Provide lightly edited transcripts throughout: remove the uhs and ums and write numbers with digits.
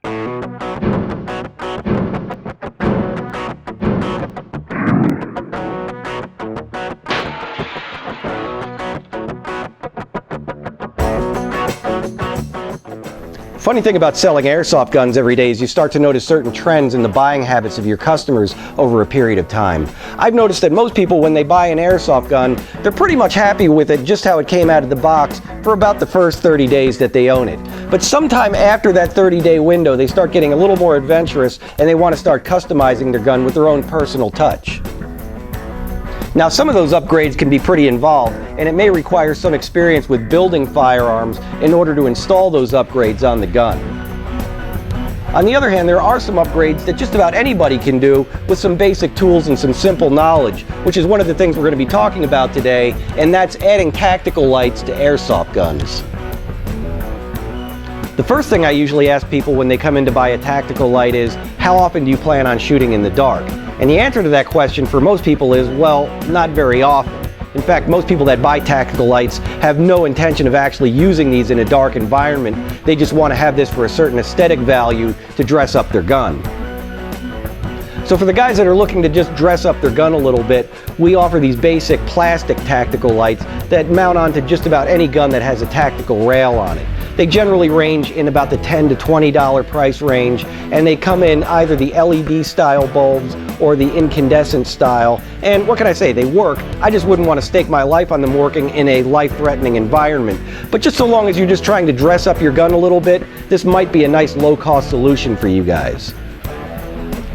Funny thing about selling airsoft guns every day is you start to notice certain trends in the buying habits of your customers over a period of time. I've noticed that most people, when they buy an airsoft gun, they're pretty much happy with it just how it came out of the box for about the first 30 days that they own it. But sometime after that 30-day window, they start getting a little more adventurous and they want to start customizing their gun with their own personal touch. Now, some of those upgrades can be pretty involved, and it may require some experience with building firearms in order to install those upgrades on the gun. On the other hand, there are some upgrades that just about anybody can do with some basic tools and some simple knowledge, which is one of the things we're going to be talking about today, and that's adding tactical lights to airsoft guns. The first thing I usually ask people when they come in to buy a tactical light is, how often do you plan on shooting in the dark? And the answer to that question for most people is, well, not very often. In fact, most people that buy tactical lights have no intention of actually using these in a dark environment. They just want to have this for a certain aesthetic value to dress up their gun. So for the guys that are looking to just dress up their gun a little bit, we offer these basic plastic tactical lights that mount onto just about any gun that has a tactical rail on it. They generally range in about the $10 to $20 price range, and they come in either the LED style bulbs or the incandescent style. And what can I say? They work. I just wouldn't want to stake my life on them working in a life-threatening environment. But just so long as you're just trying to dress up your gun a little bit, this might be a nice low-cost solution for you guys.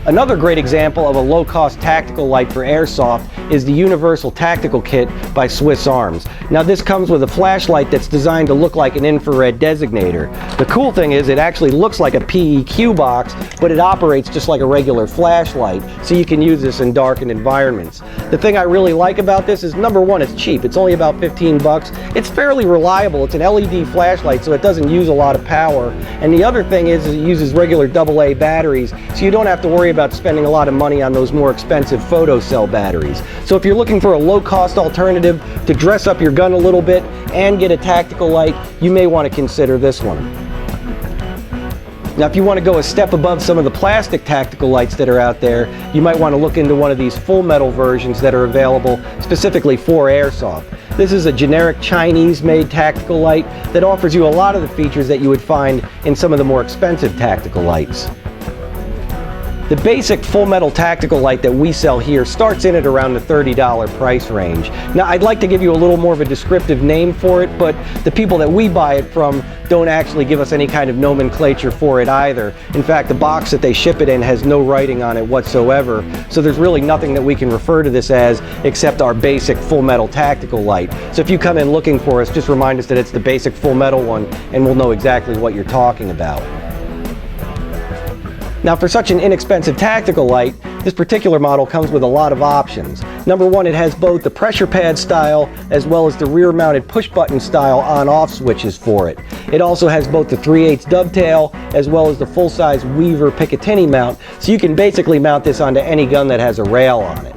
Another great example of a low-cost tactical light for airsoft is the Universal Tactical Kit by Swiss Arms. Now, this comes with a flashlight that's designed to look like an infrared designator. The cool thing is it actually looks like a PEQ box, but it operates just like a regular flashlight, so you can use this in darkened environments. The thing I really like about this is, number one, it's cheap. It's only about 15 bucks. It's fairly reliable. It's an LED flashlight, so it doesn't use a lot of power. And the other thing is it uses regular AA batteries, so you don't have to worry about spending a lot of money on those more expensive photocell batteries. So if you're looking for a low-cost alternative to dress up your gun a little bit and get a tactical light, you may want to consider this one. Now, if you want to go a step above some of the plastic tactical lights that are out there, you might want to look into one of these full metal versions that are available specifically for airsoft. This is a generic Chinese-made tactical light that offers you a lot of the features that you would find in some of the more expensive tactical lights. The basic full metal tactical light that we sell here starts in at around the $30 price range. Now, I'd like to give you a little more of a descriptive name for it, but the people that we buy it from don't actually give us any kind of nomenclature for it either. In fact, the box that they ship it in has no writing on it whatsoever, so there's really nothing that we can refer to this as except our basic full metal tactical light. So if you come in looking for us, just remind us that it's the basic full metal one, and we'll know exactly what you're talking about. Now, for such an inexpensive tactical light, this particular model comes with a lot of options. Number one, it has both the pressure pad style as well as the rear-mounted push-button style on-off switches for it. It also has both the 3/8 dovetail as well as the full-size Weaver Picatinny mount, so you can basically mount this onto any gun that has a rail on it.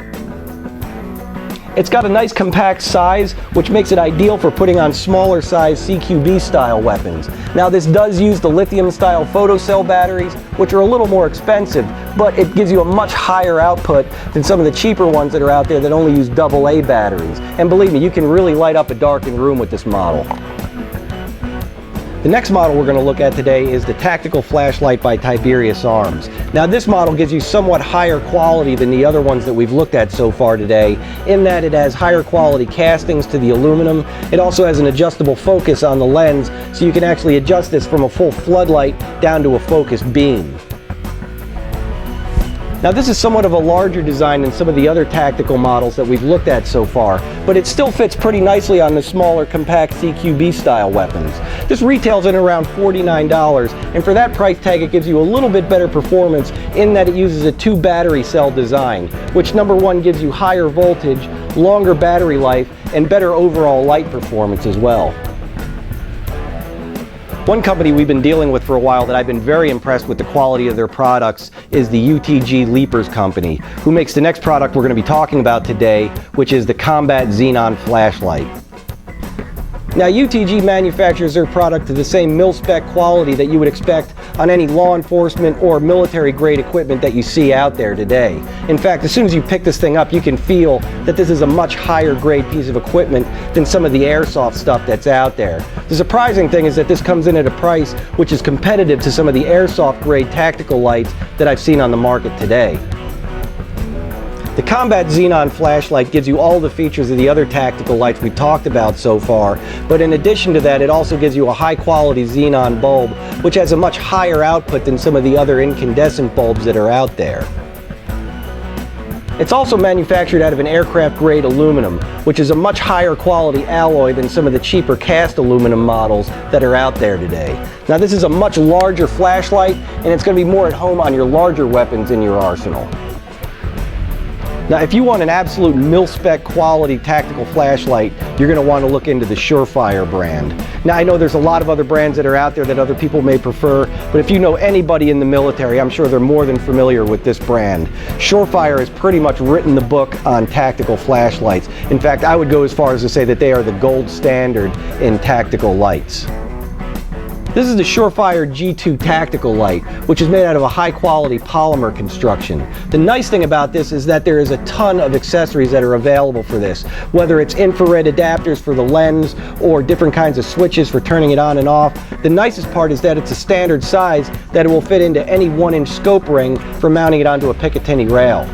It's got a nice compact size, which makes it ideal for putting on smaller size CQB style weapons. Now, this does use the lithium style photocell batteries, which are a little more expensive, but it gives you a much higher output than some of the cheaper ones that are out there that only use AA batteries. And believe me, you can really light up a darkened room with this model. The next model we're going to look at today is the Tactical Flashlight by Tiberius Arms. Now, this model gives you somewhat higher quality than the other ones that we've looked at so far today, in that it has higher quality castings to the aluminum. It also has an adjustable focus on the lens, so you can actually adjust this from a full floodlight down to a focus beam. Now, this is somewhat of a larger design than some of the other tactical models that we've looked at so far, but it still fits pretty nicely on the smaller, compact CQB style weapons. This retails in around $49, and for that price tag, it gives you a little bit better performance in that it uses a 2 battery cell design, which number one gives you higher voltage, longer battery life, and better overall light performance as well. One company we've been dealing with for a while that I've been very impressed with the quality of their products is the UTG Leapers company, who makes the next product we're going to be talking about today, which is the Combat Xenon Flashlight. Now, UTG manufactures their product to the same mil-spec quality that you would expect on any law enforcement or military grade equipment that you see out there today. In fact, as soon as you pick this thing up, you can feel that this is a much higher grade piece of equipment than some of the airsoft stuff that's out there. The surprising thing is that this comes in at a price which is competitive to some of the airsoft grade tactical lights that I've seen on the market today. The Combat Xenon flashlight gives you all the features of the other tactical lights we've talked about so far, but in addition to that, it also gives you a high quality xenon bulb, which has a much higher output than some of the other incandescent bulbs that are out there. It's also manufactured out of an aircraft grade aluminum, which is a much higher quality alloy than some of the cheaper cast aluminum models that are out there today. Now this is a much larger flashlight, and it's going to be more at home on your larger weapons in your arsenal. Now, if you want an absolute mil-spec quality tactical flashlight, you're going to want to look into the Surefire brand. Now, I know there's a lot of other brands that are out there that other people may prefer, but if you know anybody in the military, I'm sure they're more than familiar with this brand. Surefire has pretty much written the book on tactical flashlights. In fact, I would go as far as to say that they are the gold standard in tactical lights. This is the Surefire G2 tactical light, which is made out of a high quality polymer construction. The nice thing about this is that there is a ton of accessories that are available for this, whether it's infrared adapters for the lens or different kinds of switches for turning it on and off. The nicest part is that it's a standard size that it will fit into any 1-inch scope ring for mounting it onto a Picatinny rail.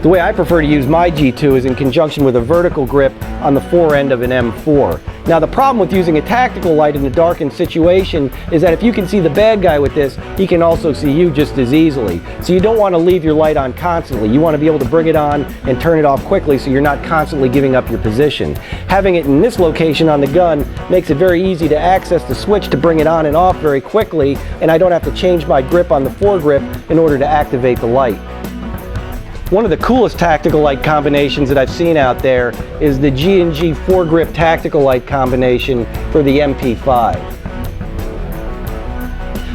The way I prefer to use my G2 is in conjunction with a vertical grip on the fore end of an M4. Now the problem with using a tactical light in a darkened situation is that if you can see the bad guy with this, he can also see you just as easily. So you don't want to leave your light on constantly. You want to be able to bring it on and turn it off quickly so you're not constantly giving up your position. Having it in this location on the gun makes it very easy to access the switch to bring it on and off very quickly, and I don't have to change my grip on the foregrip in order to activate the light. One of the coolest tactical light combinations that I've seen out there is the G&G foregrip tactical light combination for the MP5.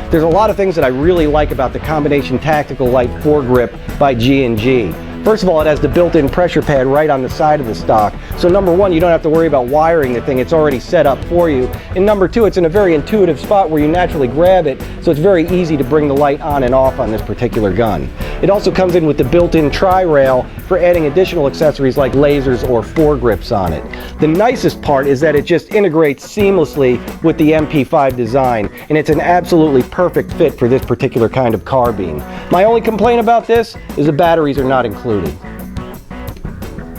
There's a lot of things that I really like about the combination tactical light foregrip by G&G. First of all, it has the built-in pressure pad right on the side of the stock. So number one, you don't have to worry about wiring the thing. It's already set up for you. And number two, it's in a very intuitive spot where you naturally grab it, so it's very easy to bring the light on and off on this particular gun. It also comes in with the built-in tri-rail for adding additional accessories like lasers or foregrips on it. The nicest part is that it just integrates seamlessly with the MP5 design, and it's an absolutely perfect fit for this particular kind of carbine. My only complaint about this is the batteries are not included.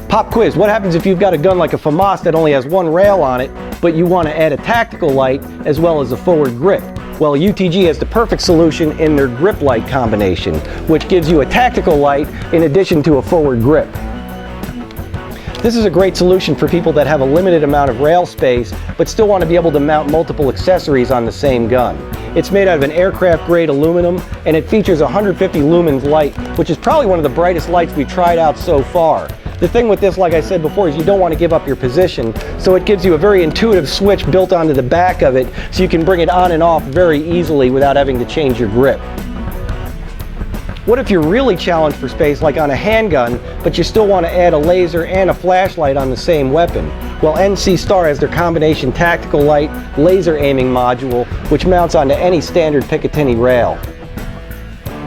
Pop quiz, what happens if you've got a gun like a FAMAS that only has one rail on it, but you want to add a tactical light as well as a forward grip? Well, UTG has the perfect solution in their grip light combination, which gives you a tactical light in addition to a forward grip. This is a great solution for people that have a limited amount of rail space, but still want to be able to mount multiple accessories on the same gun. It's made out of an aircraft grade aluminum, and it features 150 lumens light, which is probably one of the brightest lights we've tried out so far. The thing with this, like I said before, is you don't want to give up your position, so it gives you a very intuitive switch built onto the back of it, so you can bring it on and off very easily without having to change your grip. What if you're really challenged for space, like on a handgun, but you still want to add a laser and a flashlight on the same weapon? Well, NC Star has their combination tactical light laser aiming module, which mounts onto any standard Picatinny rail.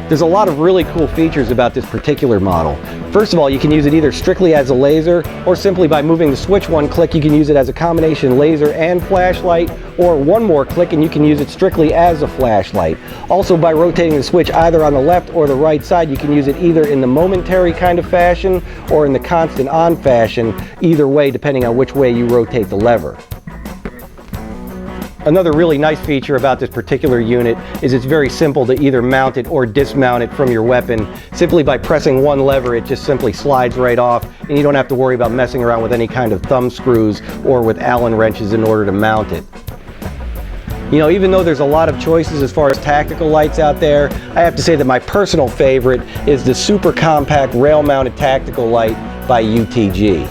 There's a lot of really cool features about this particular model. First of all, you can use it either strictly as a laser, or simply by moving the switch one click, you can use it as a combination laser and flashlight, or one more click and you can use it strictly as a flashlight. Also, by rotating the switch either on the left or the right side, you can use it either in the momentary kind of fashion or in the constant on fashion, either way depending on which way you rotate the lever. Another really nice feature about this particular unit is it's very simple to either mount it or dismount it from your weapon. Simply by pressing one lever, it just simply slides right off, and you don't have to worry about messing around with any kind of thumb screws or with Allen wrenches in order to mount it. You know, even though there's a lot of choices as far as tactical lights out there, I have to say that my personal favorite is the super compact rail-mounted tactical light by UTG.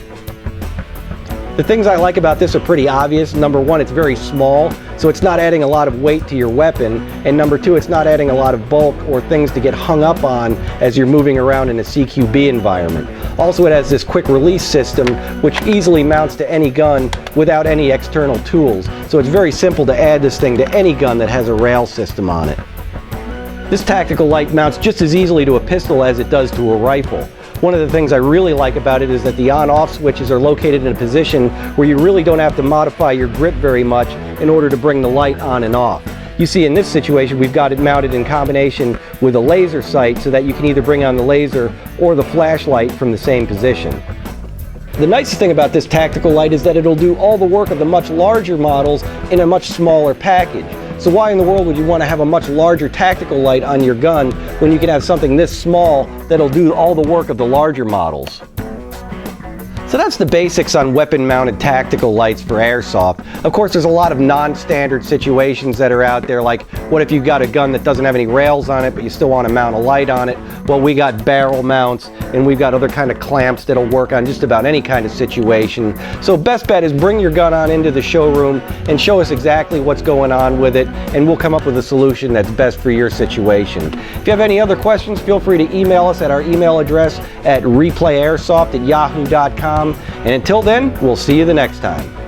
The things I like about this are pretty obvious. Number one, it's very small, So it's not adding a lot of weight to your weapon, and number two, it's not adding a lot of bulk or things to get hung up on as you're moving around in a CQB environment. Also, it has this quick release system which easily mounts to any gun without any external tools. So it's very simple to add this thing to any gun that has a rail system on it. This tactical light mounts just as easily to a pistol as it does to a rifle. One of the things I really like about it is that the on-off switches are located in a position where you really don't have to modify your grip very much in order to bring the light on and off. You see, in this situation, we've got it mounted in combination with a laser sight so that you can either bring on the laser or the flashlight from the same position. The nicest thing about this tactical light is that it'll do all the work of the much larger models in a much smaller package. So why in the world would you want to have a much larger tactical light on your gun when you can have something this small that'll do all the work of the larger models? So that's the basics on weapon-mounted tactical lights for airsoft. Of course, there's a lot of non-standard situations that are out there, like what if you've got a gun that doesn't have any rails on it, but you still want to mount a light on it? Well, we got barrel mounts, and we've got other kind of clamps that'll work on just about any kind of situation. So best bet is bring your gun on into the showroom and show us exactly what's going on with it, and we'll come up with a solution that's best for your situation. If you have any other questions, feel free to email us at our email address at replayairsoft@yahoo.com. And until then, we'll see you the next time.